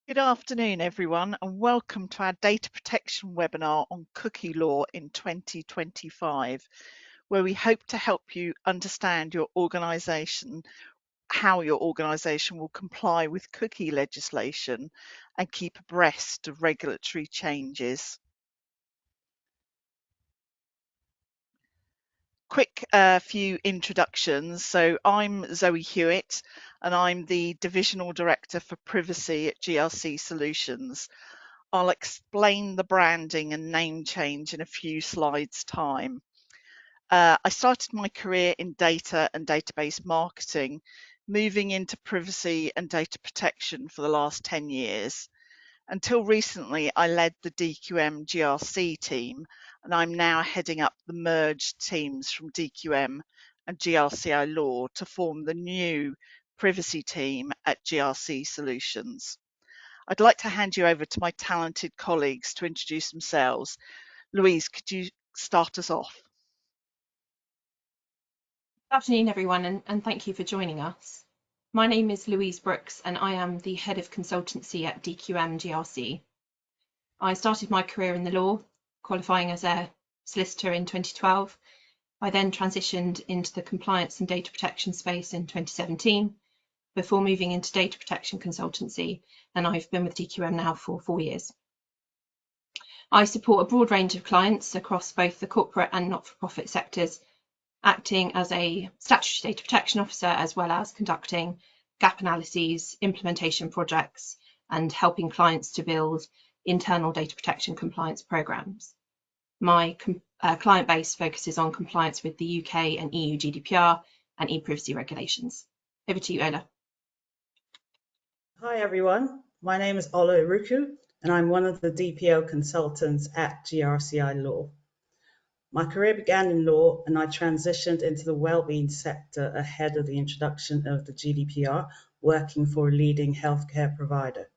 Good afternoon, everyone, and welcome to our data protection webinar on cookie law in 2025, where we hope to help you understand your organisation, how your organisation will comply with cookie legislation and keep abreast of regulatory changes. Quick few introductions. So I'm Zoe Hewitt and I'm the Divisional Director for Privacy at GRC Solutions. I'll explain the branding and name change in a few slides' time. I started my career in data and database marketing, moving into privacy and data protection for the last 10 years. Until recently, I led the DQM GRC team, and I'm now heading up the merged teams from DQM and GRCI Law to form the new privacy team at GRC Solutions. I'd like to hand you over to my talented colleagues to introduce themselves. Louise, could you start us off? Good afternoon, everyone, and thank you for joining us. My name is Louise Brooks, and I am the Head of Consultancy at DQM GRC. I started my career in the law, qualifying as a solicitor in 2012. I then transitioned into the compliance and data protection space in 2017, before moving into data protection consultancy, and I've been with DQM now for 4 years. I support a broad range of clients across both the corporate and not-for-profit sectors, acting as a statutory data protection officer, as well as conducting gap analyses, implementation projects, and helping clients to build internal data protection compliance programs. My client base focuses on compliance with the UK and EU GDPR and e-privacy regulations. Over to you, Ola. Hi everyone, my name is Ola Iruku and I'm one of the DPO consultants at GRCI Law. My career began in law and I transitioned into the wellbeing sector ahead of the introduction of the GDPR, working for a leading healthcare provider.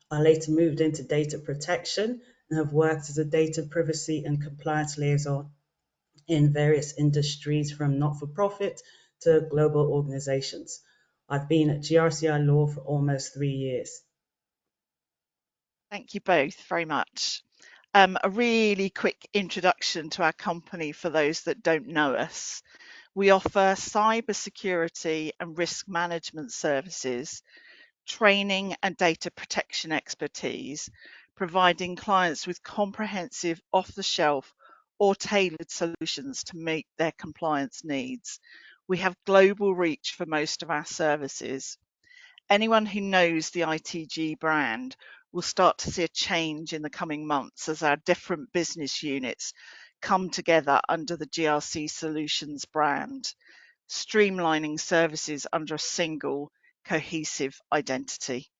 I later moved into data protection and have worked as a data privacy and compliance liaison in various industries from not-for-profit to global organizations. I've been at GRCI Law for almost 3 years. Thank you both very much. A really quick introduction to our company for those that don't know us. We offer cybersecurity and risk management services, training and data protection expertise, providing clients with comprehensive off-the-shelf or tailored solutions to meet their compliance needs. We have global reach for most of our services. Anyone who knows the ITG brand will start to see a change in the coming months as our different business units come together under the GRC Solutions brand, streamlining services under a single cohesive identity.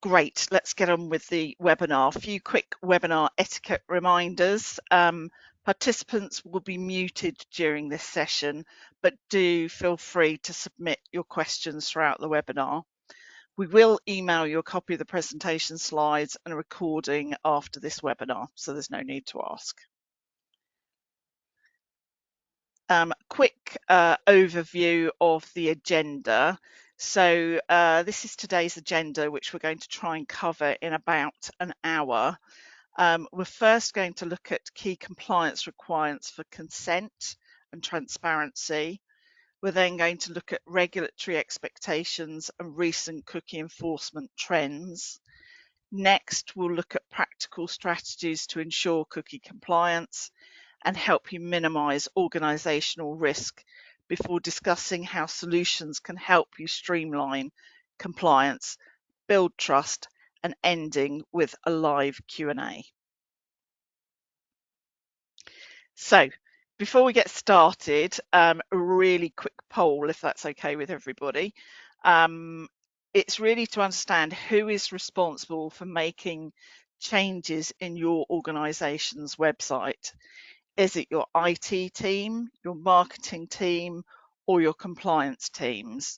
Great, let's get on with the webinar. A few quick webinar etiquette reminders. Participants will be muted during this session, but do feel free to submit your questions throughout the webinar. We will email you a copy of the presentation slides and a recording after this webinar, so there's no need to ask. Quick overview of the agenda. So this is today's agenda, which we're going to try and cover in about an hour. We're first going to look at key compliance requirements for consent and transparency. We're then going to look at regulatory expectations and recent cookie enforcement trends. Next, we'll look at practical strategies to ensure cookie compliance and help you minimize organizational risk before discussing how solutions can help you streamline compliance, build trust, and ending with a live Q&A. So before we get started, a really quick poll, if that's okay with everybody. It's really to understand who is responsible for making changes in your organization's website. Is it your IT team, your marketing team, or your compliance teams?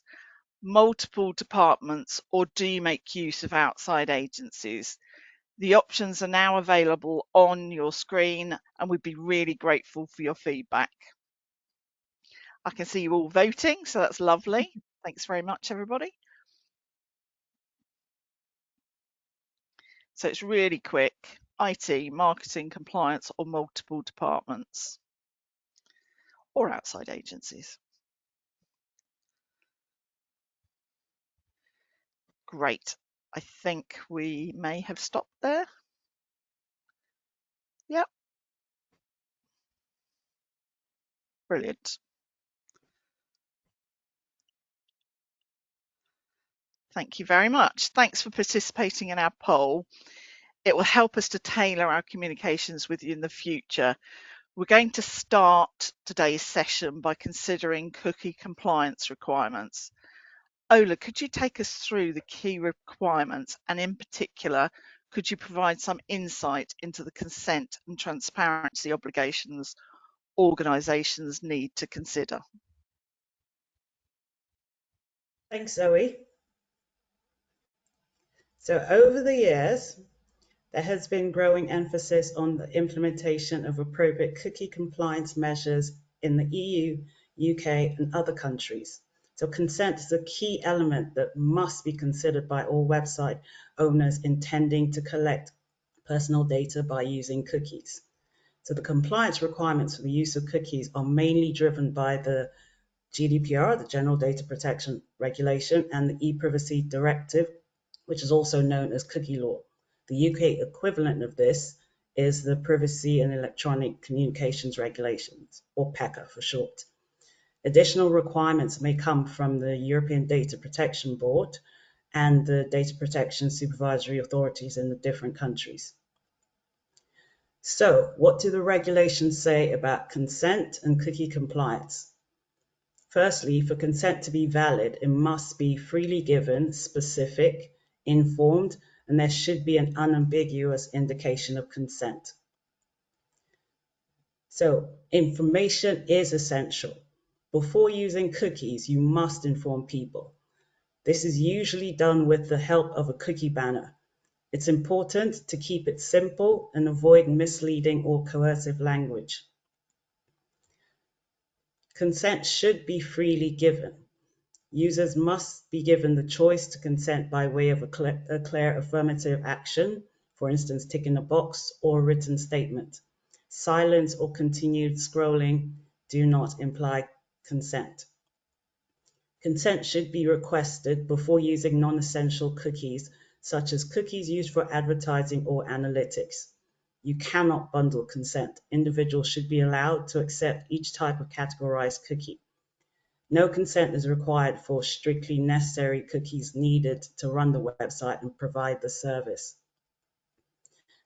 Multiple departments, or do you make use of outside agencies? The options are now available on your screen, and we'd be really grateful for your feedback. I can see you all voting, so that's lovely. Thanks very much, everybody. So it's really quick: IT, marketing, compliance, or multiple departments or outside agencies. Great. I think we may have stopped there. Yep. Brilliant. Thank you very much. Thanks for participating in our poll. It will help us to tailor our communications with you in the future. We're going to start today's session by considering cookie compliance requirements. Ola, could you take us through the key requirements, and in particular, could you provide some insight into the consent and transparency obligations organisations need to consider? Thanks, Zoe. So over the years, there has been growing emphasis on the implementation of appropriate cookie compliance measures in the EU, UK, and other countries. So consent is a key element that must be considered by all website owners intending to collect personal data by using cookies. So the compliance requirements for the use of cookies are mainly driven by the GDPR, the General Data Protection Regulation, and the e-Privacy Directive, which is also known as cookie law. The UK equivalent of this is the Privacy and Electronic Communications Regulations, or PECA for short. Additional requirements may come from the European Data Protection Board and the data protection supervisory authorities in the different countries. So, what do the regulations say about consent and cookie compliance? Firstly, for consent to be valid, it must be freely given, specific, informed, and there should be an unambiguous indication of consent. So, information is essential. Before using cookies, you must inform people. This is usually done with the help of a cookie banner. It's important to keep it simple and avoid misleading or coercive language. Consent should be freely given. Users must be given the choice to consent by way of a clear affirmative action, for instance, ticking a box or a written statement. Silence or continued scrolling do not imply consent. Consent should be requested before using non-essential cookies, such as cookies used for advertising or analytics. You cannot bundle consent. Individuals should be allowed to accept each type of categorized cookie. No consent is required for strictly necessary cookies needed to run the website and provide the service.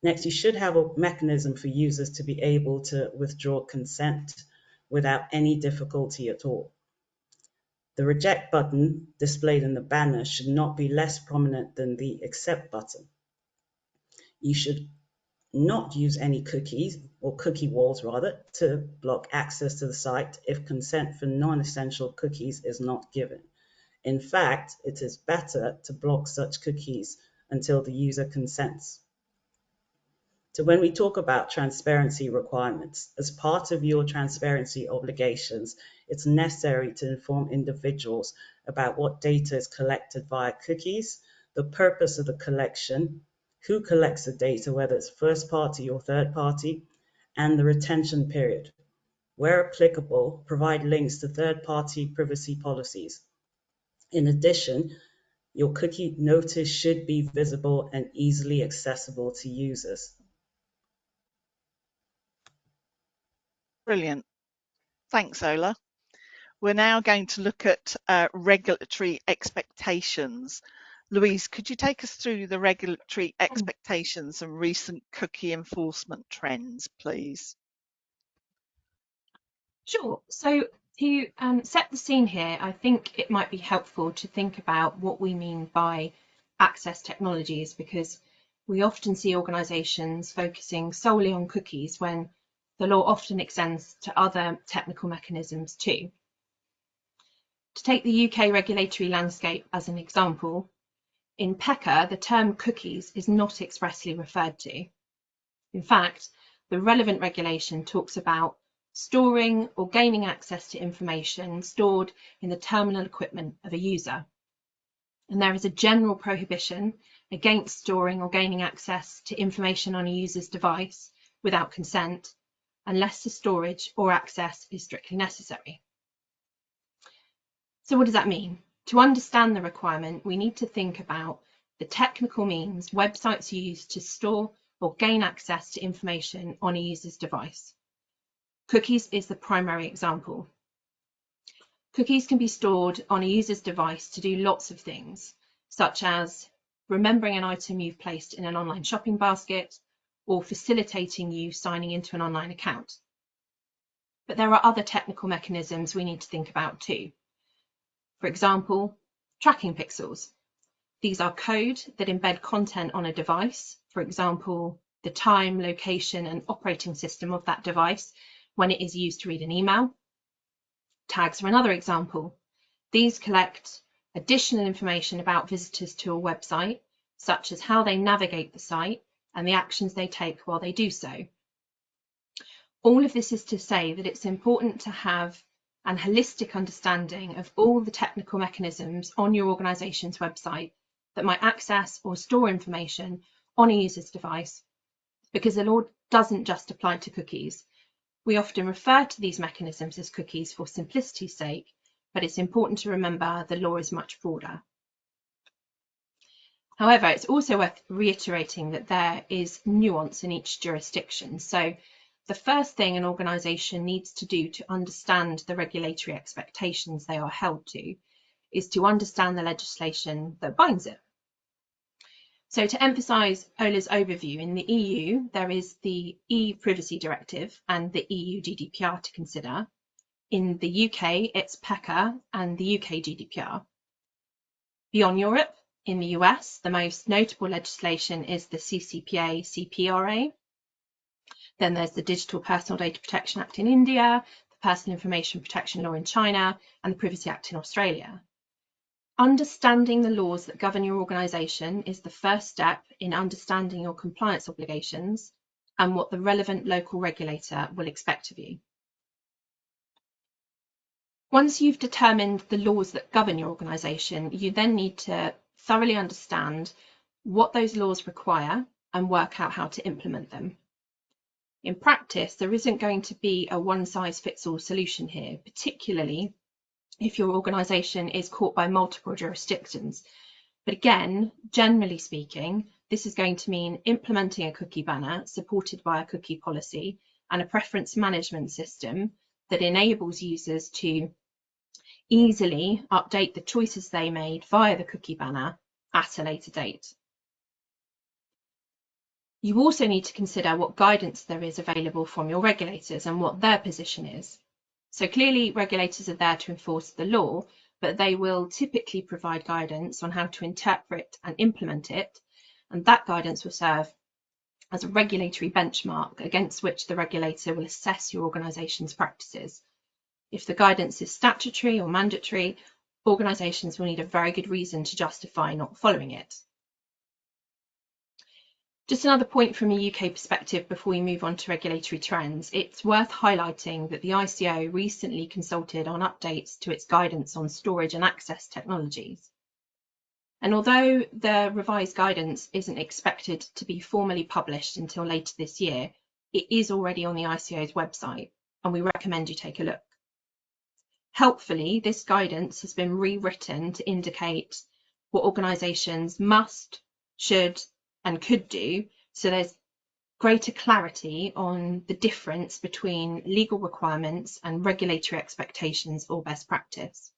Next, you should have a mechanism for users to be able to withdraw consent without any difficulty at all. The reject button displayed in the banner should not be less prominent than the accept button. You should not use any cookies, or cookie walls rather, to block access to the site if consent for non-essential cookies is not given. In fact, it is better to block such cookies until the user consents. So when we talk about transparency requirements, as part of your transparency obligations, it's necessary to inform individuals about what data is collected via cookies, the purpose of the collection, who collects the data, whether it's first party or third party, and the retention period. Where applicable, provide links to third-party privacy policies. In addition, your cookie notice should be visible and easily accessible to users. Brilliant. Thanks, Ola. We're now going to look at regulatory expectations. Louise, could you take us through the regulatory expectations and recent cookie enforcement trends, please? Sure. So to set the scene here, I think it might be helpful to think about what we mean by access technologies, because we often see organisations focusing solely on cookies when the law often extends to other technical mechanisms too. To take the UK regulatory landscape as an example, in PECA, the term cookies is not expressly referred to. In fact, the relevant regulation talks about storing or gaining access to information stored in the terminal equipment of a user. And there is a general prohibition against storing or gaining access to information on a user's device without consent, unless the storage or access is strictly necessary. So what does that mean? To understand the requirement, we need to think about the technical means websites use to store or gain access to information on a user's device. Cookies is the primary example. Cookies can be stored on a user's device to do lots of things, such as remembering an item you've placed in an online shopping basket or facilitating you signing into an online account. But there are other technical mechanisms we need to think about too. For example, tracking pixels. These are code that embed content on a device, for example, the time, location, and operating system of that device when it is used to read an email. Tags are another example. These collect additional information about visitors to a website, such as how they navigate the site and the actions they take while they do so. All of this is to say that it's important to have an holistic understanding of all the technical mechanisms on your organisation's website that might access or store information on a user's device, because the law doesn't just apply to cookies. We often refer to these mechanisms as cookies for simplicity's sake, but it's important to remember the law is much broader. However, it's also worth reiterating that there is nuance in each jurisdiction. So the first thing an organisation needs to do to understand the regulatory expectations they are held to is to understand the legislation that binds it. So to emphasise Ola's overview, in the EU, there is the e-Privacy Directive and the EU GDPR to consider. In the UK, it's PECA and the UK GDPR. Beyond Europe, in the US, the most notable legislation is the CCPA, CPRA. Then there's the Digital Personal Data Protection Act in India, the Personal Information Protection Law in China, and the Privacy Act in Australia. Understanding the laws that govern your organisation is the first step in understanding your compliance obligations and what the relevant local regulator will expect of you. Once you've determined the laws that govern your organisation, you then need to thoroughly understand what those laws require and work out how to implement them. In practice, there isn't going to be a one-size-fits-all solution here, particularly if your organisation is caught by multiple jurisdictions. But again, generally speaking, this is going to mean implementing a cookie banner supported by a cookie policy and a preference management system that enables users to easily update the choices they made via the cookie banner at a later date. You also need to consider what guidance there is available from your regulators and what their position is. So clearly regulators are there to enforce the law, but they will typically provide guidance on how to interpret and implement it, and that guidance will serve as a regulatory benchmark against which the regulator will assess your organisation's practices. If the guidance is statutory or mandatory, organisations will need a very good reason to justify not following it. Just another point from a UK perspective before we move on to regulatory trends, it's worth highlighting that the ICO recently consulted on updates to its guidance on storage and access technologies. And although the revised guidance isn't expected to be formally published until later this year, it is already on the ICO's website, and we recommend you take a look. Helpfully, this guidance has been rewritten to indicate what organisations must, should, and could do, so there's greater clarity on the difference between legal requirements and regulatory expectations or best practice.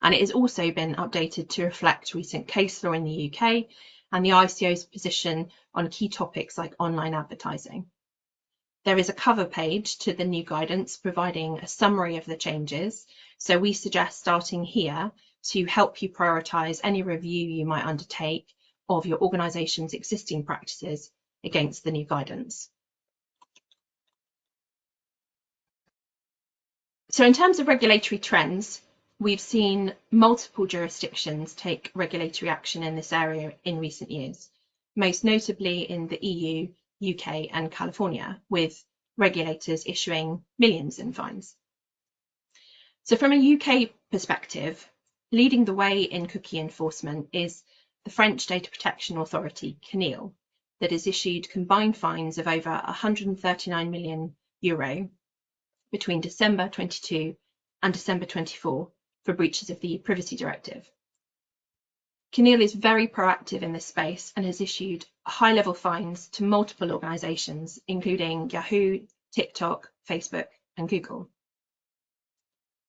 And it has also been updated to reflect recent case law in the UK and the ICO's position on key topics like online advertising. There is a cover page to the new guidance providing a summary of the changes, so we suggest starting here to help you prioritise any review you might undertake of your organisation's existing practices against the new guidance. So in terms of regulatory trends, we've seen multiple jurisdictions take regulatory action in this area in recent years, most notably in the EU, UK and California, with regulators issuing millions in fines. So from a UK perspective, leading the way in cookie enforcement is the French Data Protection Authority, CNIL, that has issued combined fines of over €139 million between December 22 and December 24 for breaches of the Privacy Directive. CNIL is very proactive in this space and has issued high-level fines to multiple organisations, including Yahoo, TikTok, Facebook, and Google.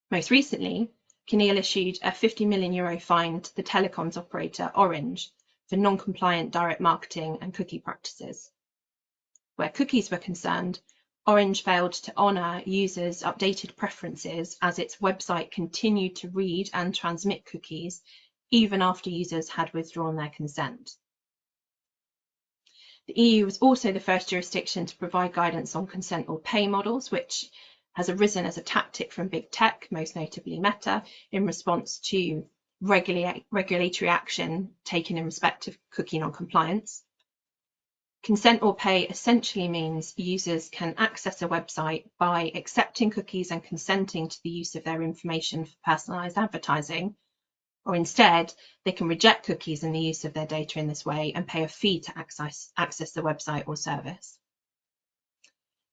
Most recently, CNIL issued a €50 million fine to the telecoms operator Orange for non-compliant direct marketing and cookie practices. Where cookies were concerned, Orange failed to honour users' updated preferences as its website continued to read and transmit cookies even after users had withdrawn their consent. The EU was also the first jurisdiction to provide guidance on consent or pay models, which has arisen as a tactic from big tech, most notably Meta, in response to regulatory action taken in respect of cookie non-compliance. Consent or pay essentially means users can access a website by accepting cookies and consenting to the use of their information for personalised advertising, or instead they can reject cookies and the use of their data in this way and pay a fee to access the website or service.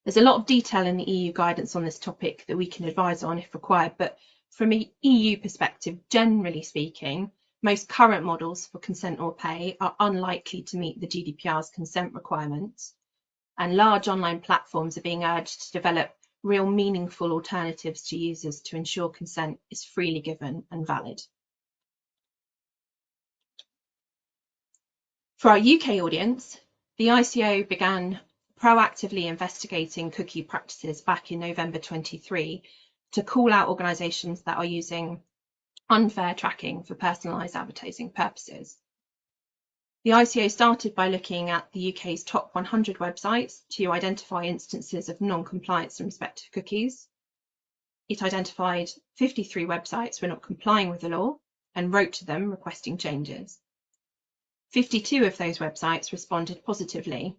There's a lot of detail in the EU guidance on this topic that we can advise on if required, but from an EU perspective, generally speaking, most current models for consent or pay are unlikely to meet the GDPR's consent requirements, and large online platforms are being urged to develop real meaningful alternatives to users to ensure consent is freely given and valid. For our UK audience, the ICO began proactively investigating cookie practices back in November 23 to call out organisations that are using unfair tracking for personalised advertising purposes. The ICO started by looking at the UK's top 100 websites to identify instances of non-compliance in respect of cookies. It identified 53 websites were not complying with the law and wrote to them requesting changes. 52 of those websites responded positively.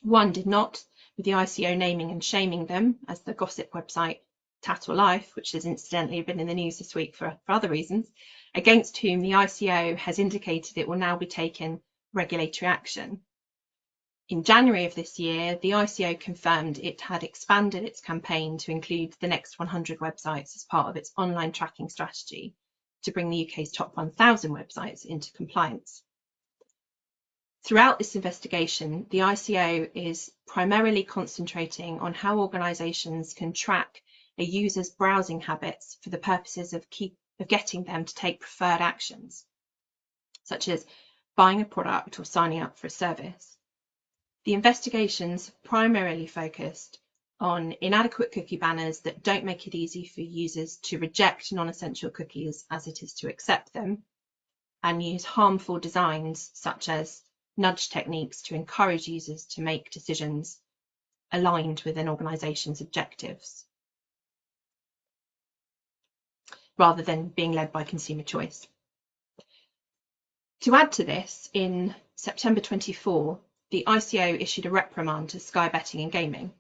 One did not, with the ICO naming and shaming them as the gossip website Tat or Life, which has incidentally been in the news this week for other reasons, against whom the ICO has indicated it will now be taking regulatory action. In January of this year, the ICO confirmed it had expanded its campaign to include the next 100 websites as part of its online tracking strategy to bring the UK's top 1,000 websites into compliance. Throughout this investigation, the ICO is primarily concentrating on how organisations can track a user's browsing habits for the purposes of getting them to take preferred actions, such as buying a product or signing up for a service. The investigations primarily focused on inadequate cookie banners that don't make it easy for users to reject non-essential cookies as it is to accept them, and use harmful designs such as nudge techniques to encourage users to make decisions aligned with an organisation's objectives, rather than being led by consumer choice. To add to this, in September 24, the ICO issued a reprimand to Sky Betting and Gaming.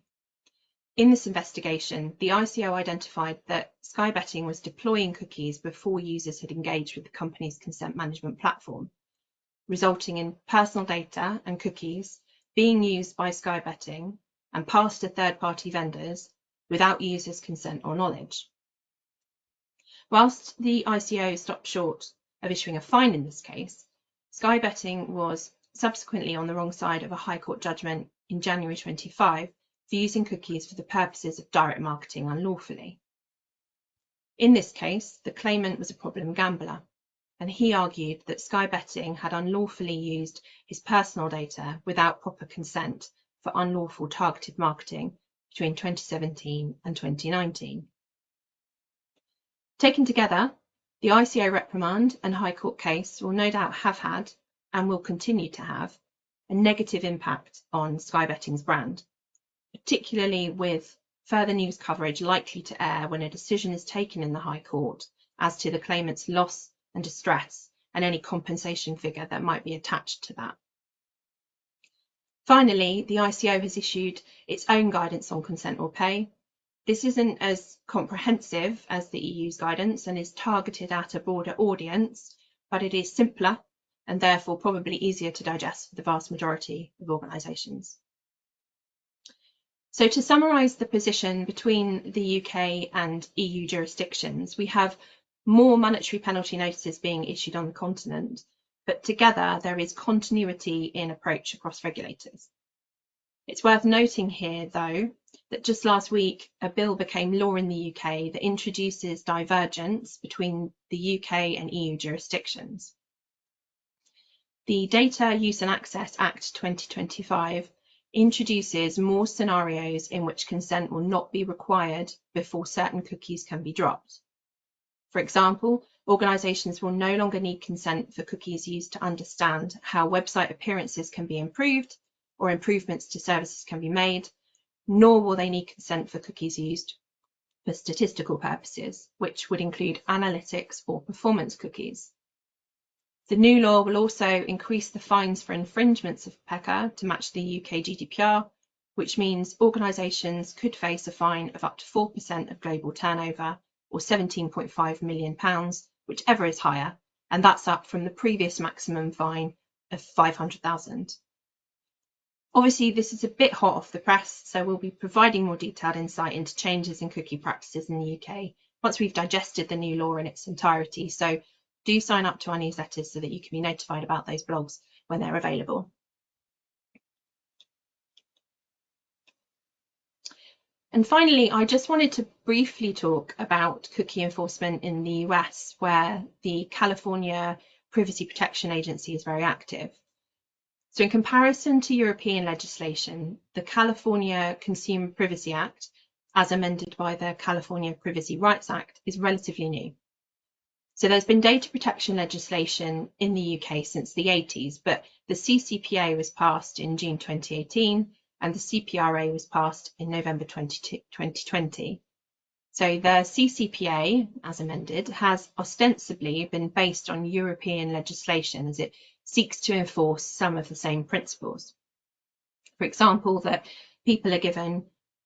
In this investigation, the ICO identified that Sky Betting was deploying cookies before users had engaged with the company's consent management platform, resulting in personal data and cookies being used by Sky Betting and passed to third-party vendors without users' consent or knowledge. Whilst the ICO stopped short of issuing a fine in this case, Sky Betting was subsequently on the wrong side of a High Court judgment in January 25 for using cookies for the purposes of direct marketing unlawfully. In this case, the claimant was a problem gambler, and he argued that Sky Betting had unlawfully used his personal data without proper consent for unlawful targeted marketing between 2017 and 2019. Taken together, the ICO reprimand and High Court case will no doubt have had, and will continue to have, a negative impact on Sky Betting's brand, particularly with further news coverage likely to air when a decision is taken in the High Court as to the claimant's loss and distress and any compensation figure that might be attached to that. Finally, the ICO has issued its own guidance on consent or pay. This isn't as comprehensive as the EU's guidance and is targeted at a broader audience, but it is simpler and therefore probably easier to digest for the vast majority of organisations. So to summarise the position between the UK and EU jurisdictions, we have more monetary penalty notices being issued on the continent, but together there is continuity in approach across regulators. It's worth noting here, though, that just last week a bill became law in the UK that introduces divergence between the UK and EU jurisdictions. The Data Use and Access Act 2025 introduces more scenarios in which consent will not be required before certain cookies can be dropped. For example, organisations will no longer need consent for cookies used to understand how website appearances can be improved or improvements to services can be made, nor will they need consent for cookies used for statistical purposes, which would include analytics or performance cookies. The new law will also increase the fines for infringements of PECA to match the UK GDPR, which means organisations could face a fine of up to 4% of global turnover, or £17.5 million, whichever is higher, and that's up from the previous maximum fine of £500,000. Obviously, this is a bit hot off the press, so we'll be providing more detailed insight into changes in cookie practices in the UK once we've digested the new law in its entirety. So do sign up to our newsletters so that you can be notified about those blogs when they're available. And finally, I just wanted to briefly talk about cookie enforcement in the US, where the California Privacy Protection Agency is very active. So in comparison to European legislation, the California Consumer Privacy Act, as amended by the California Privacy Rights Act, is relatively new. So there's been data protection legislation in the UK since the 80s, but the CCPA was passed in June 2018 and the CPRA was passed in November 2020. So the CCPA, as amended, has ostensibly been based on European legislation as it seeks to enforce some of the same principles. For example, that people are given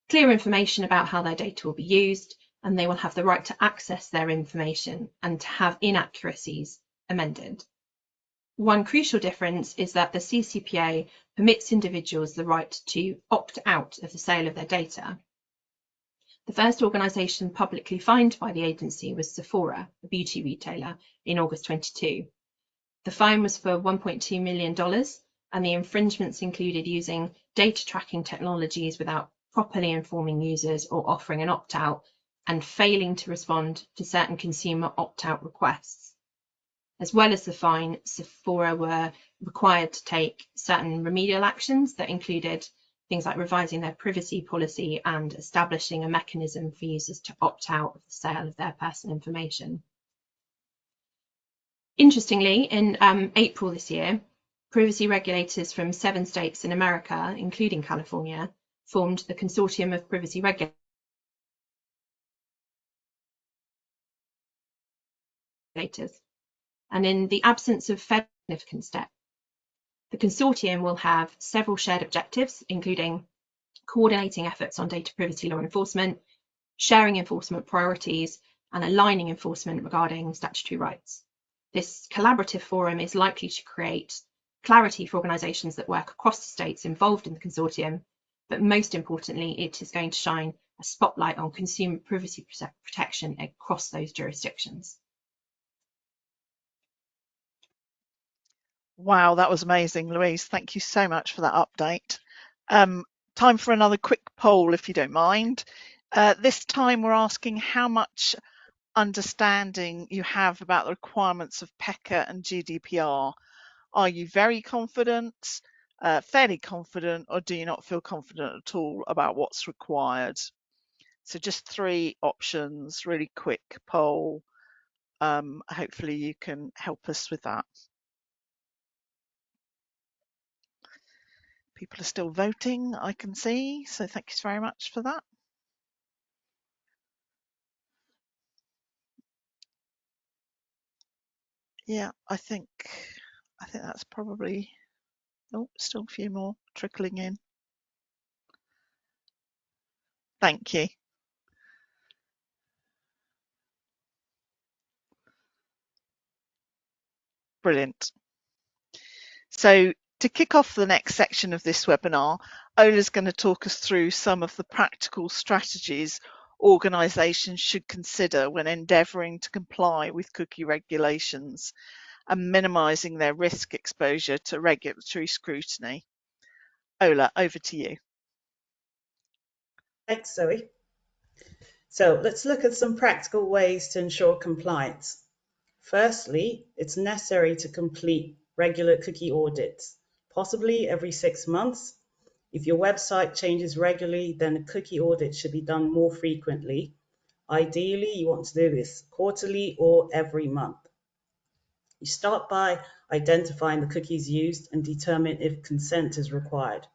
clear information about how their data will be used, and they will have the right to access their information and to have inaccuracies amended. One crucial difference is that the CCPA permits individuals the right to opt out of the sale of their data. The first organisation publicly fined by the agency was Sephora, a beauty retailer, in August 22. The fine was for $1.2 million, and the infringements included using data tracking technologies without properly informing users or offering an opt-out, and failing to respond to certain consumer opt-out requests. As well as the fine, Sephora were required to take certain remedial actions that included things like revising their privacy policy and establishing a mechanism for users to opt out of the sale of their personal information. Interestingly, in April this year, privacy regulators from 7 states in America, including California, formed the Consortium of Privacy Regulators. And in the absence of federal significant step, the consortium will have several shared objectives, including coordinating efforts on data privacy law enforcement, sharing enforcement priorities, and aligning enforcement regarding statutory rights. This collaborative forum is likely to create clarity for organisations that work across the states involved in the consortium, but most importantly, it is going to shine a spotlight on consumer privacy protection across those jurisdictions. Wow, that was amazing, Louise. Thank you so much for that update. Time for another quick poll, if you don't mind. This time we're asking how much understanding you have about the requirements of PECA and GDPR. Are you very confident, fairly confident, or do you not feel confident at all about what's required? So just 3 options, really quick poll. Hopefully you can help us with that. People are still voting, I can see, so thanks very much for that. Yeah, I think that's probably, oh, still a few more trickling in. Thank you. Brilliant. So to kick off the next section of this webinar, Ola's going to talk us through some of the practical strategies organisations should consider when endeavouring to comply with cookie regulations and minimising their risk exposure to regulatory scrutiny. Ola, over to you. Thanks, Zoe. So let's look at some practical ways to ensure compliance. Firstly, it's necessary to complete regular cookie audits, possibly every 6 months. If your website changes regularly, then a cookie audit should be done more frequently. Ideally, you want to do this quarterly or every month. You start by identifying the cookies used and determine if consent is required.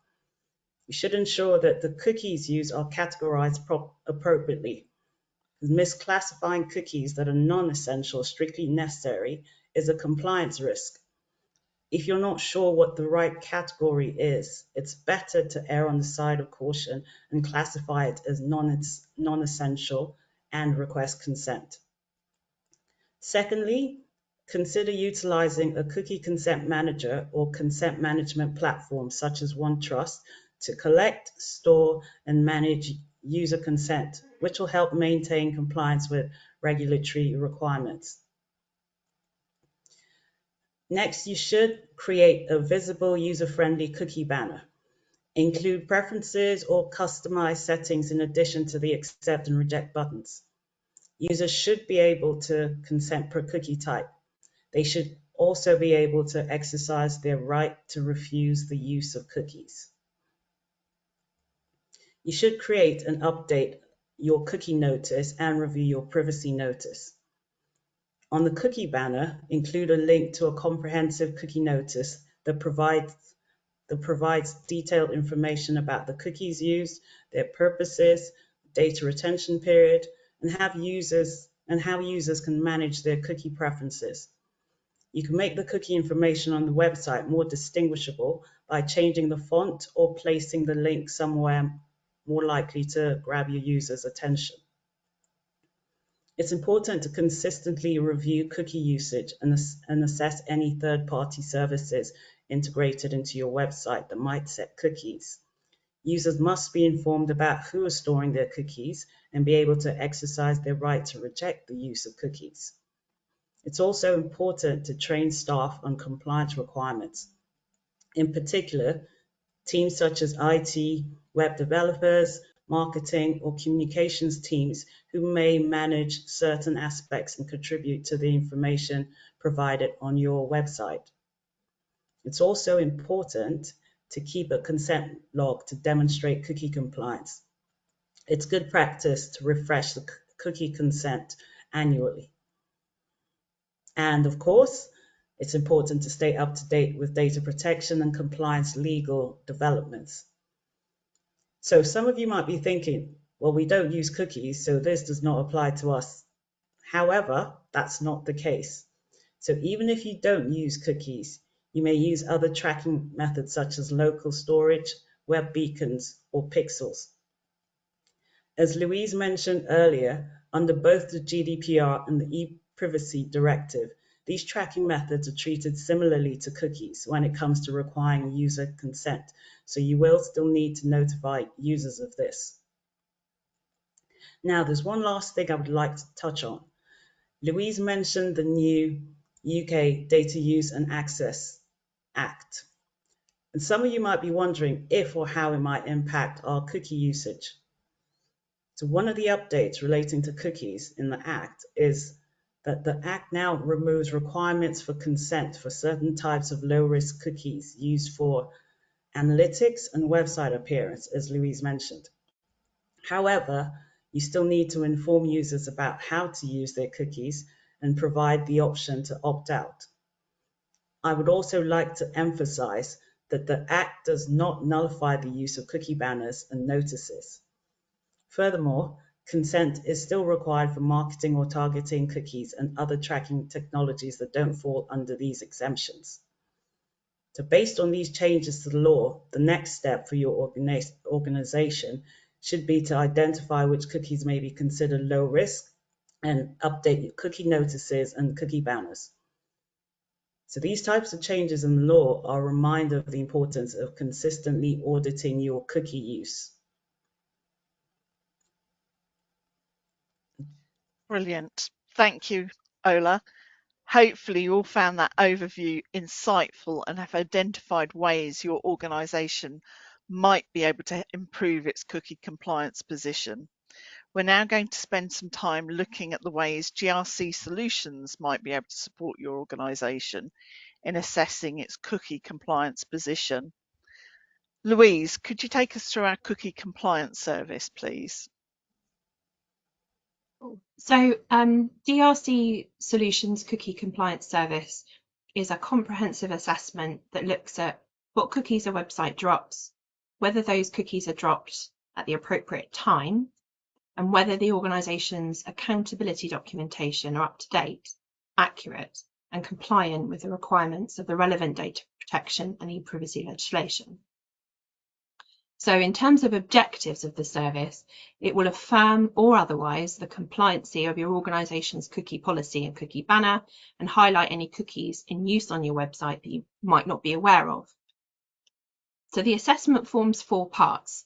You should ensure that the cookies used are categorized appropriately. Misclassifying cookies that are non-essential, strictly necessary, is a compliance risk. If you're not sure what the right category is, it's better to err on the side of caution and classify it as non-essential and request consent. Secondly, consider utilizing a cookie consent manager or consent management platform such as OneTrust to collect, store, and manage user consent, which will help maintain compliance with regulatory requirements. Next, you should create a visible, user-friendly cookie banner. Include preferences or customized settings in addition to the accept and reject buttons. Users should be able to consent per cookie type. They should also be able to exercise their right to refuse the use of cookies. You should create and update your cookie notice and review your privacy notice. On the cookie banner, include a link to a comprehensive cookie notice that provides detailed information about the cookies used, their purposes, data retention period, and how users can manage their cookie preferences. You can make the cookie information on the website more distinguishable by changing the font or placing the link somewhere more likely to grab your users' attention. It's important to consistently review cookie usage and assess any third-party services integrated into your website that might set cookies. Users must be informed about who is storing their cookies and be able to exercise their right to reject the use of cookies. It's also important to train staff on compliance requirements. In particular, teams such as IT, web developers, marketing, or communications teams who may manage certain aspects and contribute to the information provided on your website. It's also important to keep a consent log to demonstrate cookie compliance. It's good practice to refresh the cookie consent annually. And of course, it's important to stay up to date with data protection and compliance legal developments. So some of you might be thinking, well, we don't use cookies, so this does not apply to us. However, that's not the case. So even if you don't use cookies, you may use other tracking methods such as local storage, web beacons, or pixels. As Louise mentioned earlier, under both the GDPR and the e-privacy directive, these tracking methods are treated similarly to cookies when it comes to requiring user consent, so you will still need to notify users of this. Now, there's one last thing I would like to touch on. Louise mentioned the new UK Data Use and Access Act. And some of you might be wondering if or how it might impact our cookie usage. So one of the updates relating to cookies in the Act is that the Act now removes requirements for consent for certain types of low-risk cookies used for analytics and website appearance, as Louise mentioned. However, you still need to inform users about how to use their cookies and provide the option to opt out. I would also like to emphasize that the Act does not nullify the use of cookie banners and notices. Furthermore, consent is still required for marketing or targeting cookies and other tracking technologies that don't fall under these exemptions. So based on these changes to the law, the next step for your organization should be to identify which cookies may be considered low risk and update your cookie notices and cookie banners. So these types of changes in the law are a reminder of the importance of consistently auditing your cookie use. Brilliant. Thank you, Ola. Hopefully you all found that overview insightful and have identified ways your organisation might be able to improve its cookie compliance position. We're now going to spend some time looking at the ways GRC solutions might be able to support your organisation in assessing its cookie compliance position. Louise, could you take us through our cookie compliance service, please? So GRC Solutions Cookie Compliance Service is a comprehensive assessment that looks at what cookies a website drops, whether those cookies are dropped at the appropriate time, and whether the organisation's accountability documentation are up to date, accurate, and compliant with the requirements of the relevant data protection and e-privacy legislation. So in terms of objectives of the service, it will affirm or otherwise the compliancy of your organisation's cookie policy and cookie banner and highlight any cookies in use on your website that you might not be aware of. So the assessment forms 4 parts.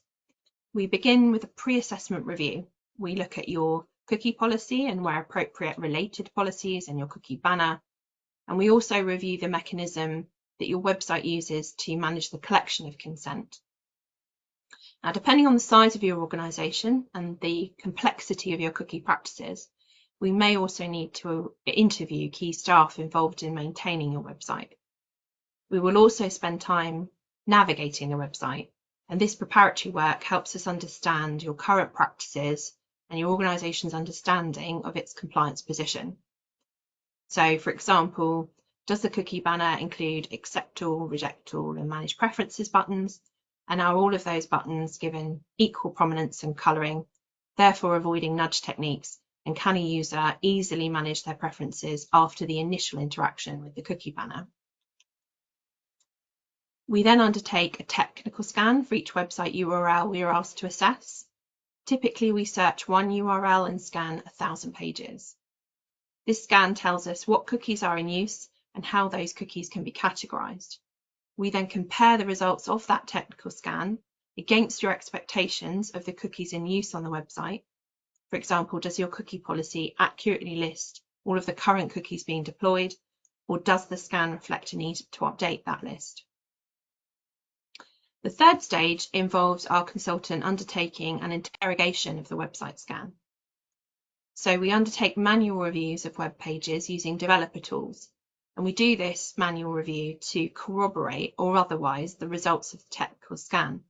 We begin with a pre-assessment review. We look at your cookie policy and where appropriate related policies and your cookie banner. And we also review the mechanism that your website uses to manage the collection of consent. Now, depending on the size of your organisation and the complexity of your cookie practices, we may also need to interview key staff involved in maintaining your website. We will also spend time navigating the website, and this preparatory work helps us understand your current practices and your organisation's understanding of its compliance position. So, for example, does the cookie banner include accept all, reject all, and manage preferences buttons? And are all of those buttons given equal prominence and colouring, therefore avoiding nudge techniques? And can a user easily manage their preferences after the initial interaction with the cookie banner? We then undertake a technical scan for each website URL we are asked to assess. Typically, we search one URL and scan 1,000 pages. This scan tells us what cookies are in use and how those cookies can be categorised. We then compare the results of that technical scan against your expectations of the cookies in use on the website. For example, does your cookie policy accurately list all of the current cookies being deployed, or does the scan reflect a need to update that list? The third stage involves our consultant undertaking an interrogation of the website scan. So we undertake manual reviews of web pages using developer tools. And we do this manual review to corroborate or otherwise the results of the technical scan,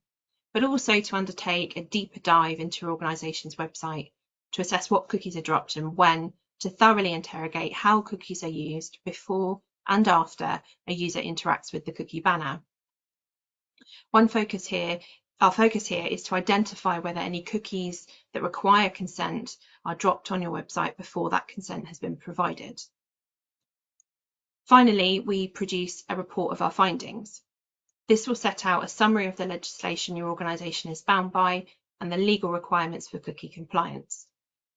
but also to undertake a deeper dive into your organisation's website to assess what cookies are dropped and when, to thoroughly interrogate how cookies are used before and after a user interacts with the cookie banner. Our focus here is to identify whether any cookies that require consent are dropped on your website before that consent has been provided. Finally, we produce a report of our findings. This will set out a summary of the legislation your organisation is bound by and the legal requirements for cookie compliance.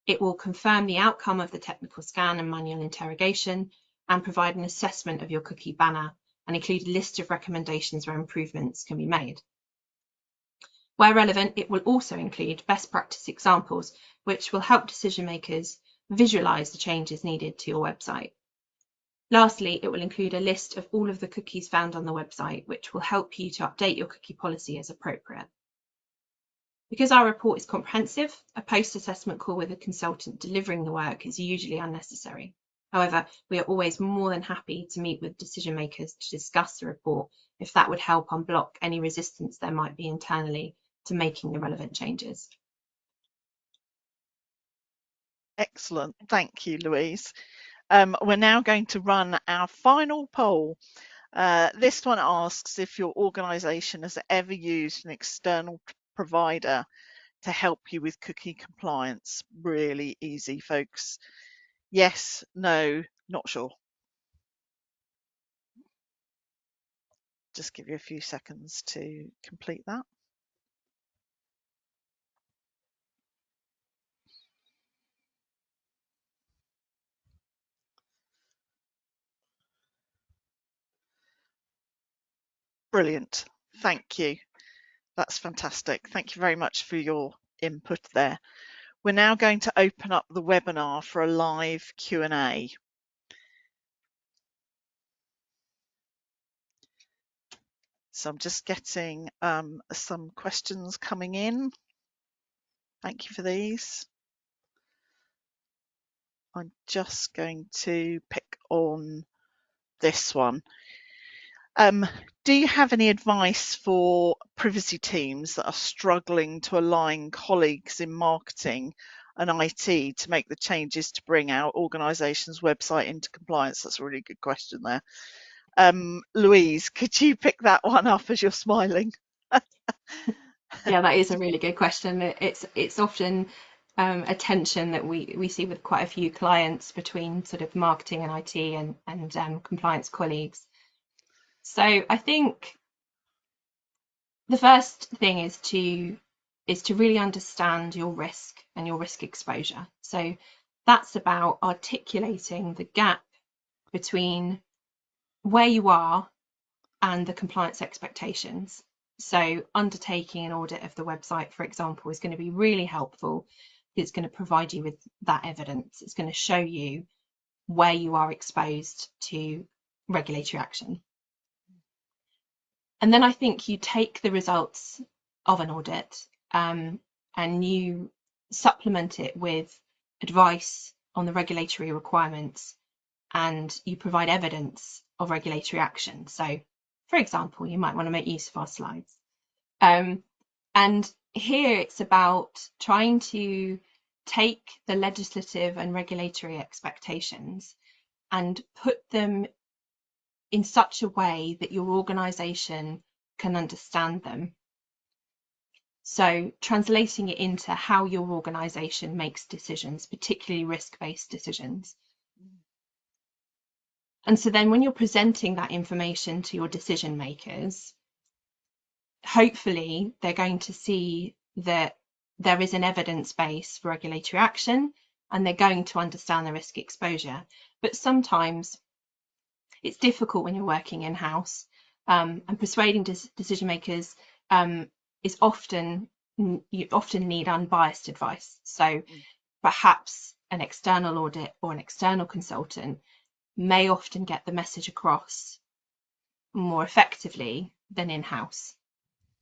It will confirm the outcome of the technical scan and manual interrogation and provide an assessment of your cookie banner and include a list of recommendations where improvements can be made. Where relevant, it will also include best practice examples, which will help decision makers visualise the changes needed to your website. Lastly, it will include a list of all of the cookies found on the website, which will help you to update your cookie policy as appropriate. Because our report is comprehensive, a post-assessment call with a consultant delivering the work is usually unnecessary. However, we are always more than happy to meet with decision makers to discuss the report if that would help unblock any resistance there might be internally to making the relevant changes. Excellent. Thank you, Louise. We're now going to run our final poll. This one asks if your organisation has ever used an external provider to help you with cookie compliance. Really easy, folks. Yes, no, not sure. Just give you a few seconds to complete that. Brilliant. Thank you. That's fantastic. Thank you very much for your input there. We're now going to open up the webinar for a live Q&A. So I'm just getting some questions coming in. Thank you for these. I'm just going to pick on this one. Do you have any advice for privacy teams that are struggling to align colleagues in marketing and IT to make the changes to bring our organisation's website into compliance? That's a really good question there. Louise, could you pick that one up as you're smiling? Yeah, that is a really good question. It's often a tension that we see with quite a few clients between sort of marketing and IT and compliance colleagues. So I think the first thing is to really understand your risk and your risk exposure. So that's about articulating the gap between where you are and the compliance expectations. So undertaking an audit of the website, for example, is going to be really helpful. It's going to provide you with that evidence. It's going to show you where you are exposed to regulatory action. And then I think you take the results of an audit and you supplement it with advice on the regulatory requirements, and you provide evidence of regulatory action. So, for example, you might want to make use of our slides. And here it's about trying to take the legislative and regulatory expectations and put them in such a way that your organisation can understand them. So translating it into how your organisation makes decisions, particularly risk-based decisions. And so then when you're presenting that information to your decision makers, hopefully they're going to see that there is an evidence base for regulatory action and they're going to understand the risk exposure. But sometimes it's difficult when you're working in-house, and persuading decision makers is often, you often need unbiased advice. So perhaps an external audit or an external consultant may often get the message across more effectively than in-house.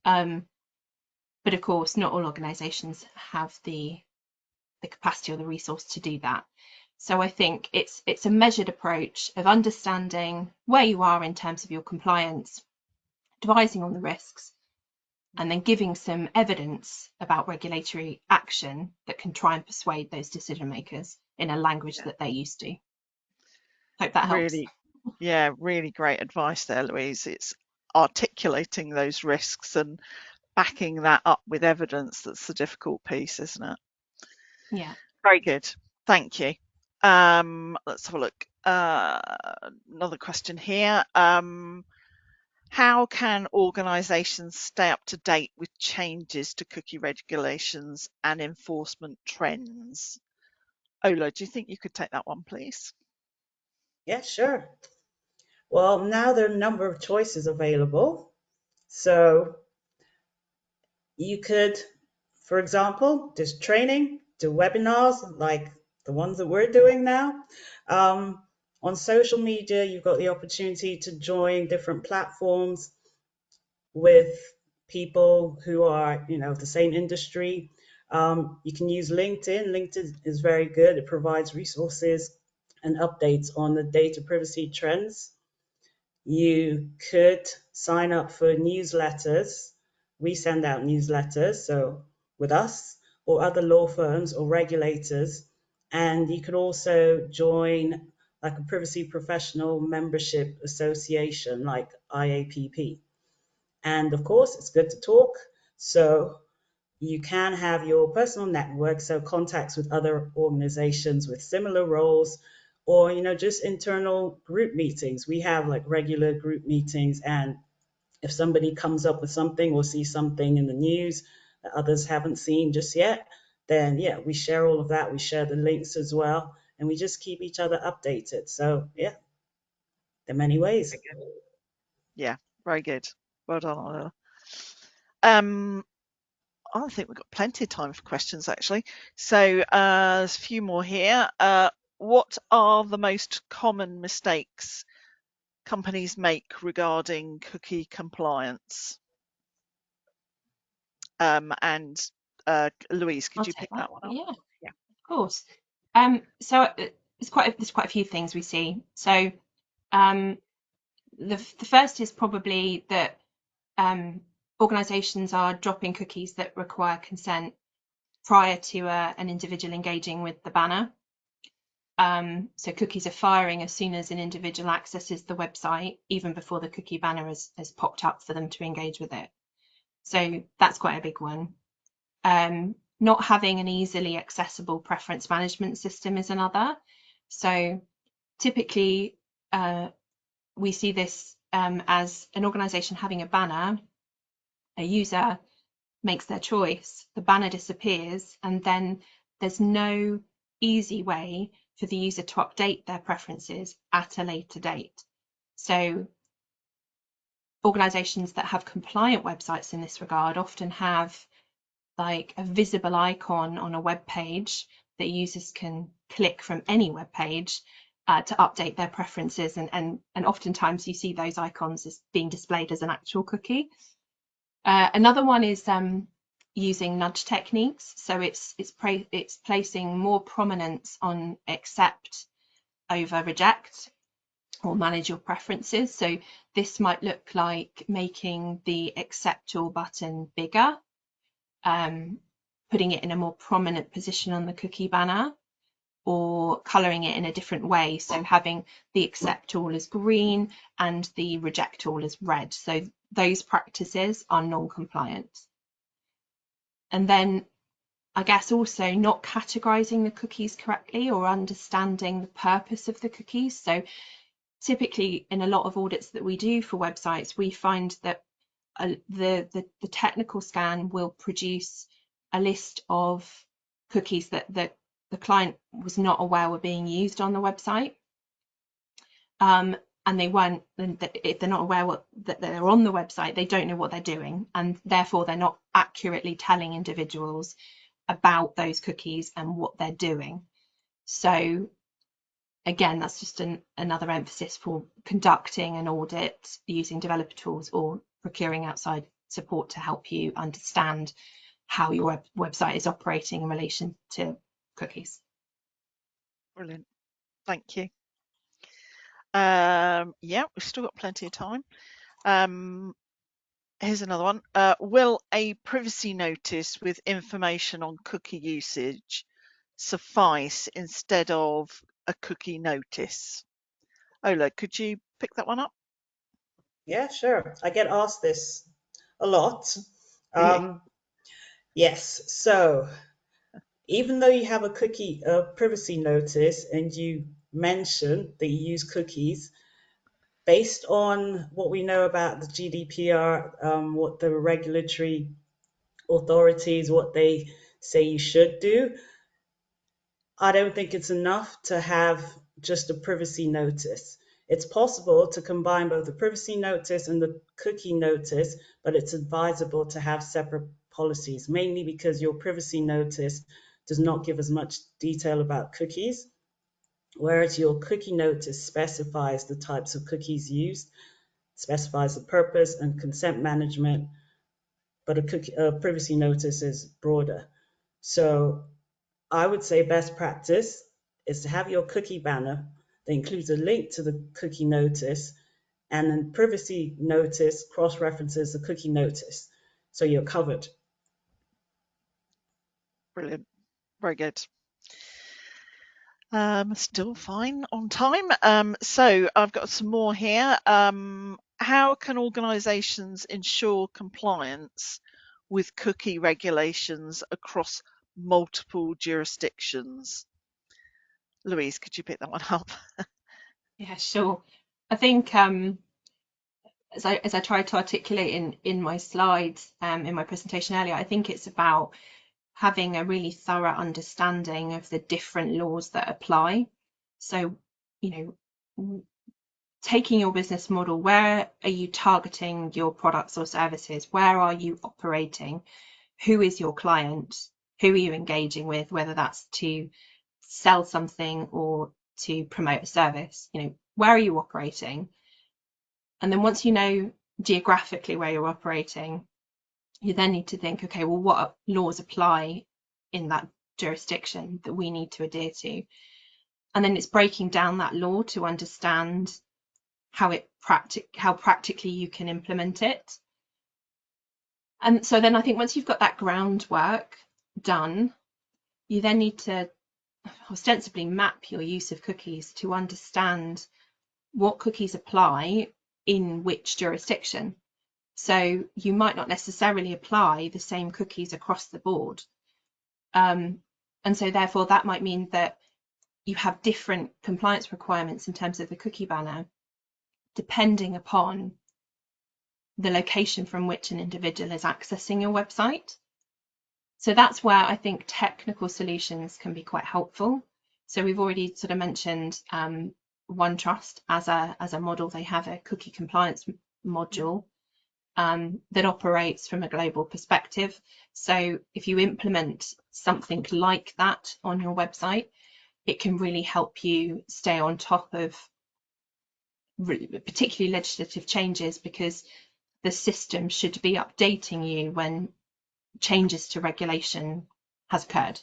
But of course, not all organisations have the capacity or the resource to do that. So I think it's a measured approach of understanding where you are in terms of your compliance, advising on the risks, and then giving some evidence about regulatory action that can try and persuade those decision makers in a language that they're used to. Hope that helps. Really great advice there, Louise. It's articulating those risks and backing that up with evidence that's the difficult piece, isn't it? Yeah. Very good. Thank you. Let's have a look. Another question here. How can organisations stay up to date with changes to cookie regulations and enforcement trends? Ola, do you think you could take that one, please? Yeah, sure. Well, now there are a number of choices available. So you could, for example, do training, do webinars like the ones that we're doing now. On social media, you've got the opportunity to join different platforms with people who are, the same industry. You can use LinkedIn. LinkedIn is very good. It provides resources and updates on the data privacy trends. You could sign up for newsletters. We send out newsletters, so with us or other law firms or regulators. And you could also join like a privacy professional membership association like IAPP. And of course, it's good to talk. So you can have your personal network, so contacts with other organizations with similar roles, or just internal group meetings. We have like regular group meetings, and if somebody comes up with something or sees something in the news that others haven't seen just yet, then yeah, we share all of that. We share the links as well, and we just keep each other updated. So yeah, there are many ways. Yeah, very good. Well done, Ola. I think we've got plenty of time for questions, actually. So there's a few more here. What are the most common mistakes companies make regarding cookie compliance? And Louise, could I'll you take pick that. that one up? Yeah, of Yeah. course. So there's quite a few things we see. So the first is probably that organisations are dropping cookies that require consent prior to an individual engaging with the banner. So cookies are firing as soon as an individual accesses the website, even before the cookie banner has popped up for them to engage with it. So that's quite a big one. Not having an easily accessible preference management system is another. So typically we see this as an organisation having a banner, a user makes their choice, the banner disappears, and then there's no easy way for the user to update their preferences at a later date. So organisations that have compliant websites in this regard often have like a visible icon on a web page that users can click from any web page to update their preferences, and oftentimes you see those icons as being displayed as an actual cookie. Another one is using nudge techniques. So it's placing more prominence on accept over reject or manage your preferences. So this might look like making the accept all button bigger, putting it in a more prominent position on the cookie banner, or colouring it in a different way. So having the accept all as green and the reject all as red. So those practices are non-compliant. And then I guess also not categorizing the cookies correctly or understanding the purpose of the cookies. So typically in a lot of audits that we do for websites, we find that the technical scan will produce a list of cookies that the client was not aware were being used on the website. And they weren't, if they're not aware that they're on the website, they don't know what they're doing, and therefore they're not accurately telling individuals about those cookies and what they're doing. So again, that's just another emphasis for conducting an audit using developer tools or procuring outside support to help you understand how your website is operating in relation to cookies. Brilliant. Thank you. Yeah, we've still got plenty of time. Here's another one. Will a privacy notice with information on cookie usage suffice instead of a cookie notice? Ola, could you pick that one up? Yeah, sure. I get asked this a lot. Yeah. Yes, so even though you have a privacy notice and you mention that you use cookies, based on what we know about the GDPR, what the regulatory authorities, what they say you should do, I don't think it's enough to have just a privacy notice. It's possible to combine both the privacy notice and the cookie notice, but it's advisable to have separate policies, mainly because your privacy notice does not give as much detail about cookies, whereas your cookie notice specifies the types of cookies used, specifies the purpose and consent management, but a privacy notice is broader. So I would say best practice is to have your cookie banner that includes a link to the cookie notice, and then privacy notice cross-references the cookie notice. So you're covered. Brilliant. Very good. Still fine on time. So I've got some more here. How can organisations ensure compliance with cookie regulations across multiple jurisdictions? Louise, could you pick that one up? Yeah, sure. I think as I tried to articulate in my slides in my presentation earlier, I think it's about having a really thorough understanding of the different laws that apply. So, you know, taking your business model, where are you targeting your products or services? Where are you operating? Who is your client? Who are you engaging with, whether that's to sell something or to promote a service? Where are you operating? And then once you know geographically where you're operating, you then need to think, okay, well, what laws apply in that jurisdiction that we need to adhere to? And then it's breaking down that law to understand how practically you can implement it. And so then I think once you've got that groundwork done, you then need to ostensibly map your use of cookies to understand what cookies apply in which jurisdiction. So you might not necessarily apply the same cookies across the board. And so therefore that might mean that you have different compliance requirements in terms of the cookie banner, depending upon the location from which an individual is accessing your website. So that's where I think technical solutions can be quite helpful. So we've already sort of mentioned OneTrust as a model. They have a cookie compliance module that operates from a global perspective. So if you implement something like that on your website, it can really help you stay on top of particularly legislative changes, because the system should be updating you when changes to regulation has occurred.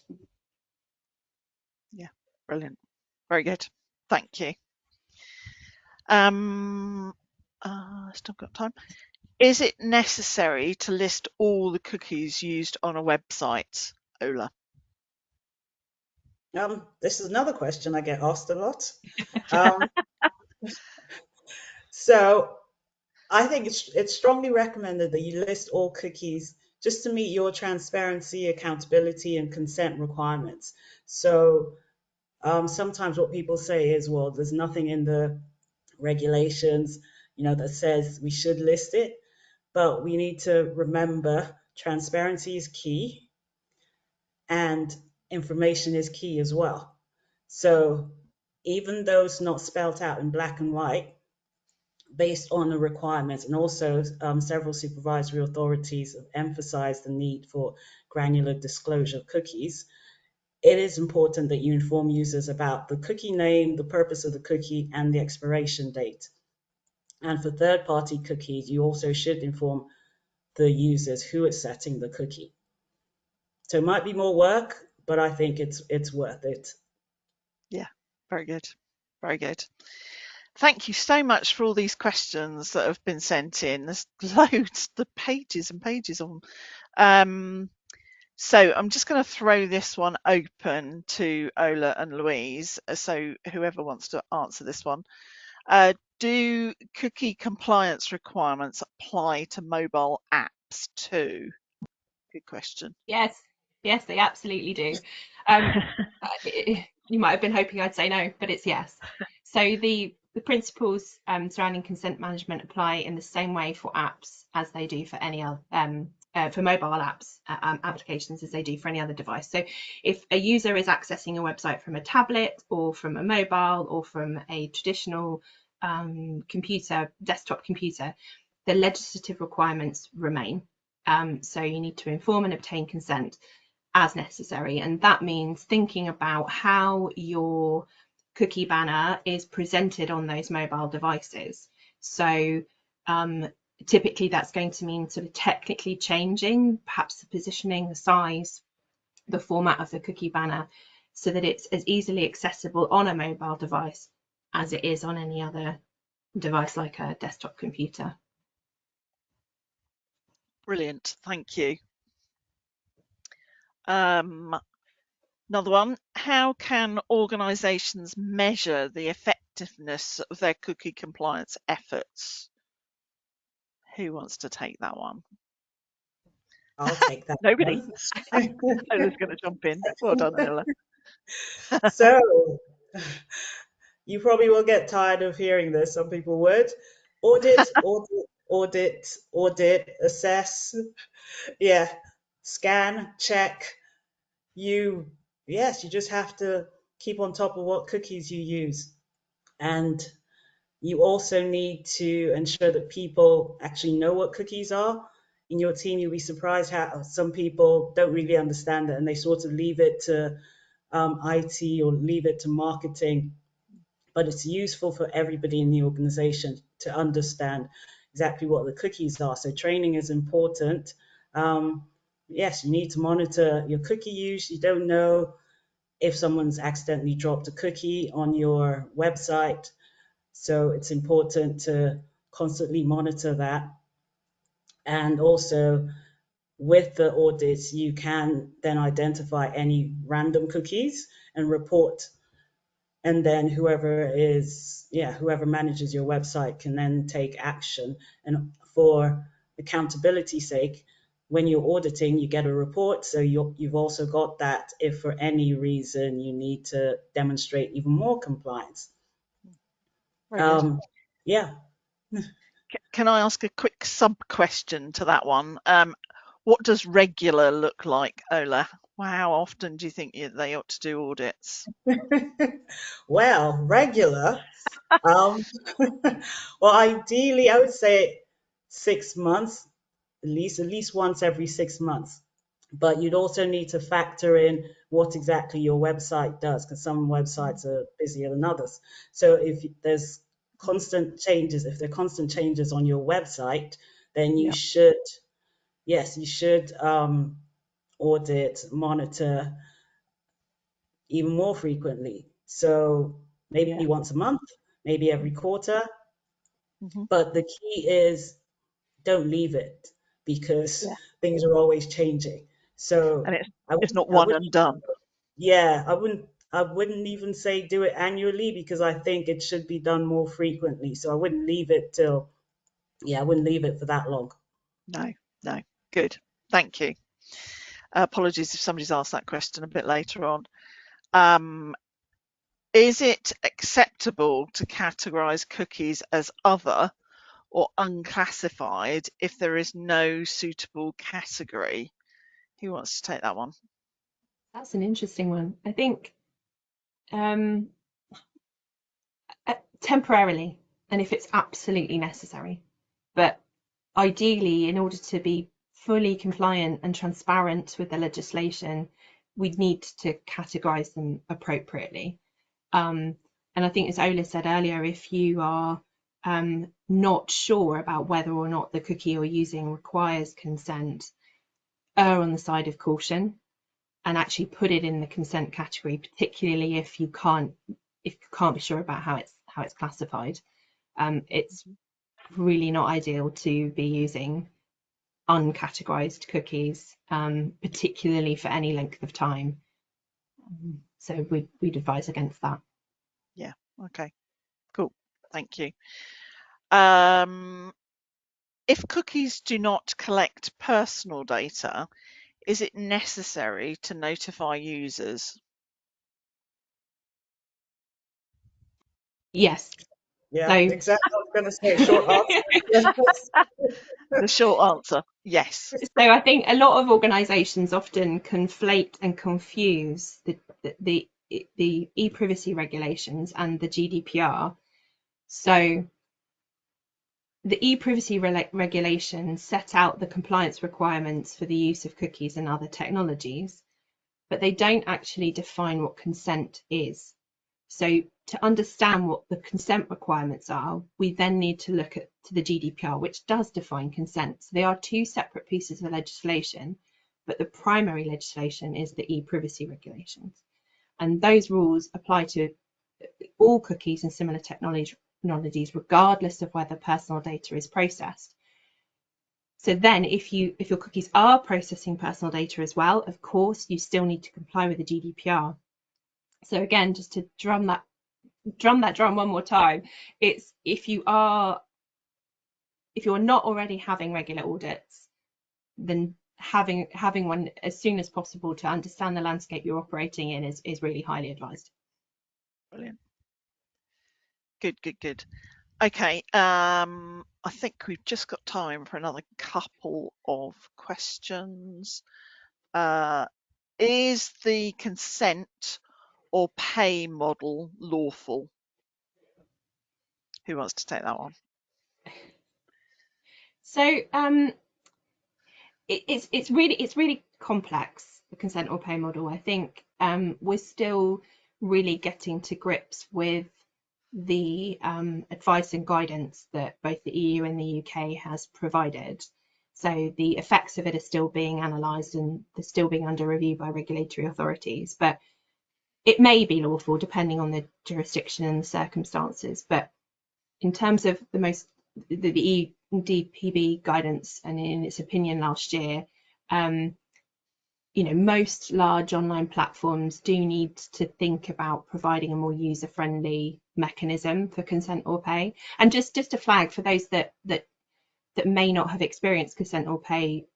Yeah, brilliant. Very good. Thank you. Still got time. Is it necessary to list all the cookies used on a website, Ola? This is another question I get asked a lot. So I think it's strongly recommended that you list all cookies just to meet your transparency, accountability, and consent requirements. So sometimes what people say is, well, there's nothing in the regulations, that says we should list it. But we need to remember transparency is key and information is key as well. So even though it's not spelled out in black and white, based on the requirements, and also several supervisory authorities have emphasized the need for granular disclosure of cookies, it is important that you inform users about the cookie name, the purpose of the cookie, and the expiration date. And for third-party cookies, you also should inform the users who is setting the cookie. So it might be more work, but I think it's worth it. Yeah, very good. Very good. Thank you so much for all these questions that have been sent in. There's loads, the pages and pages of them. So I'm just going to throw this one open to Ola and Louise. So whoever wants to answer this one. Do cookie compliance requirements apply to mobile apps too? Good question. Yes, they absolutely do. You might have been hoping I'd say no, but it's yes. So the principles surrounding consent management apply in the same way for apps as they do for any other for mobile apps applications as they do for any other device. So if a user is accessing a website from a tablet or from a mobile or from a traditional desktop computer, the legislative requirements remain. So you need to inform and obtain consent as necessary. And that means thinking about how your cookie banner is presented on those mobile devices. So typically that's going to mean sort of technically changing, perhaps the positioning, the size, the format of the cookie banner, so that it's as easily accessible on a mobile device as it is on any other device like a desktop computer. Brilliant, thank you. Another one, how can organisations measure the effectiveness of their cookie compliance efforts? Who wants to take that one? I'll take that. Nobody. Ola's going to jump in. Well done, Ola. So you probably will get tired of hearing this. Some people would. Audit, assess. Yeah. Scan, check. You just have to keep on top of what cookies you use. And You also need to ensure that people actually know what cookies are. In your team, you'll be surprised how some people don't really understand it and they sort of leave it to IT or leave it to marketing. But it's useful for everybody in the organization to understand exactly what the cookies are. So training is important. Yes, you need to monitor your cookie use. You don't know if someone's accidentally dropped a cookie on your website. So it's important to constantly monitor that. And also with the audits, you can then identify any random cookies and report. And then whoever manages your website can then take action. And for accountability's sake, when you're auditing, you get a report. So you've also got that if for any reason you need to demonstrate even more compliance. Very good. Yeah. Can I ask a quick sub question to that one? What does regular look like, Ola? How often do you think they ought to do audits? Well, regular. Um, well, ideally, I would say 6 months, at least once every 6 months. But you'd also need to factor in what exactly your website does, because some websites are busier than others. So if there's constant changes, if there are constant changes on your website, then Yeah, you should audit, monitor even more frequently. So maybe yeah. once a month, maybe every quarter. Hmm. But the key is don't leave it because Yeah. things are always changing. And So it's not I one wouldn't and done. yeah, I wouldn't even say do it annually because I think it should be done more frequently. So I wouldn't leave it for that long. No, no. Good. Thank you. Apologies if somebody's asked that question a bit later on. Um, is it acceptable to categorize cookies as other or unclassified if there is no suitable category? Who wants to take that one? That's an interesting one. I think um, temporarily, and if it's absolutely necessary. But ideally, in order to be fully compliant and transparent with the legislation, we'd need to categorise them appropriately. Um, and I think, as Ola said earlier, if you are not sure about whether or not the cookie you're using requires consent, err on the side of caution and actually put it in the consent category, particularly if you can't be sure about how it's classified. It's really not ideal to be using uncategorized cookies, particularly for any length of time. So we'd advise against that. Yeah. Okay. Cool. Thank you. Um, if cookies do not collect personal data, is it necessary to notify users? Yes. Yeah, So exactly. I was going to say short answer. Yes. The short answer, yes. so I think a lot of organisations often conflate and confuse the e-privacy regulations and the GDPR. So the e-privacy regulations set out the compliance requirements for the use of cookies and other technologies, but they don't actually define what consent is. So to understand what the consent requirements are, we then need to look to the GDPR, which does define consent. So they are two separate pieces of legislation, but the primary legislation is the e-privacy regulations. And those rules apply to all cookies and similar technologies, regardless of whether personal data is processed. So then if your cookies are processing personal data as well, of course, you still need to comply with the GDPR. So again, just to drum that drum one more time, it's if you're not already having regular audits, then having one as soon as possible to understand the landscape you're operating in is really highly advised. Brilliant. Good, good, good. Okay, I think we've just got time for another couple of questions. Is the consent or pay model lawful? Who wants to take that one? So it's really complex, the consent or pay model. I think we're still really getting to grips with the advice and guidance that both the EU and the UK has provided. So the effects of it are still being analysed and they're still being under review by regulatory authorities. But it may be lawful depending on the jurisdiction and the circumstances. But in terms of the EDPB guidance and in its opinion last year, most large online platforms do need to think about providing a more user-friendly mechanism for consent or pay. And just a flag for those that may not have experienced consent or pay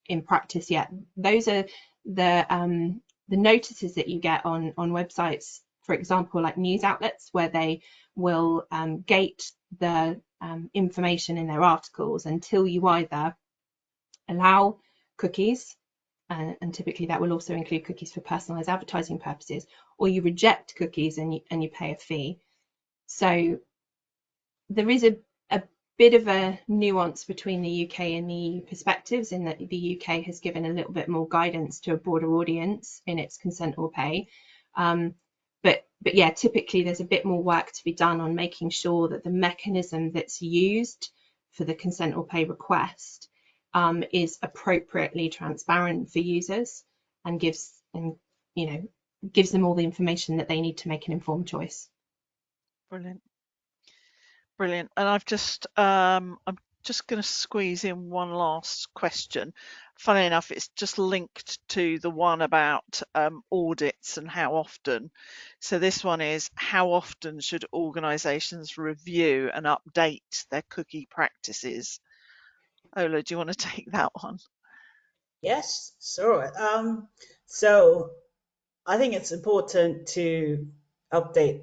in practice yet, those are the notices that you get on websites, for example, like news outlets, where they will gate the information in their articles until you either allow cookies, and typically that will also include cookies for personalized advertising purposes, or you reject cookies and you pay a fee. So there is a bit of a nuance between the UK and the EU perspectives, in that the UK has given a little bit more guidance to a broader audience in its consent or pay. But yeah, typically there's a bit more work to be done on making sure that the mechanism that's used for the consent or pay request is appropriately transparent for users and gives them all the information that they need to make an informed choice. Brilliant. Brilliant. And I'm just going to squeeze in one last question. Funny enough, it's just linked to the one about audits and how often. So this one is, how often should organisations review and update their cookie practices? Ola, do you want to take that one? Yes, sure. So I think it's important to update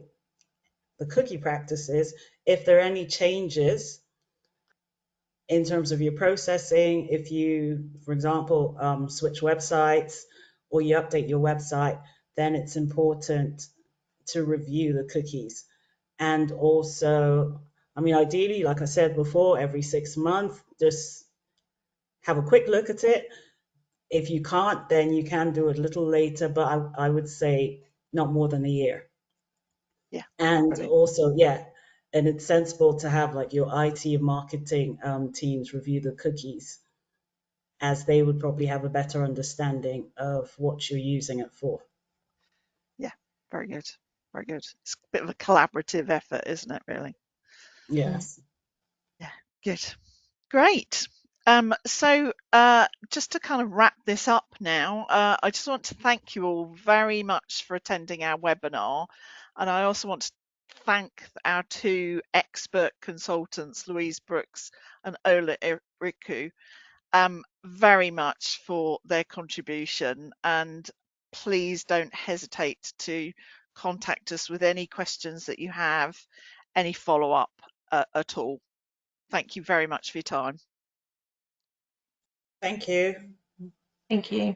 the cookie practices if there are any changes in terms of your processing. If you, for example, switch websites or you update your website, then it's important to review the cookies. And also, I mean, ideally, like I said before, every 6 months, just have a quick look at it. If you can't, then you can do it a little later, but I would say not more than a year. Yeah. And Brilliant. also, yeah, and it's sensible to have like your IT and marketing teams review the cookies, as they would probably have a better understanding of what you're using it for. Yeah. Very good. Very good. It's a bit of a collaborative effort, isn't it, really? Yes. Yeah. Good. Great. So just to kind of wrap this up now, I just want to thank you all very much for attending our webinar. And I also want to thank our two expert consultants, Louise Brooks and Ola Iriku, very much for their contribution. And please don't hesitate to contact us with any questions that you have, any follow-up at all. Thank you very much for your time. Thank you. Thank you.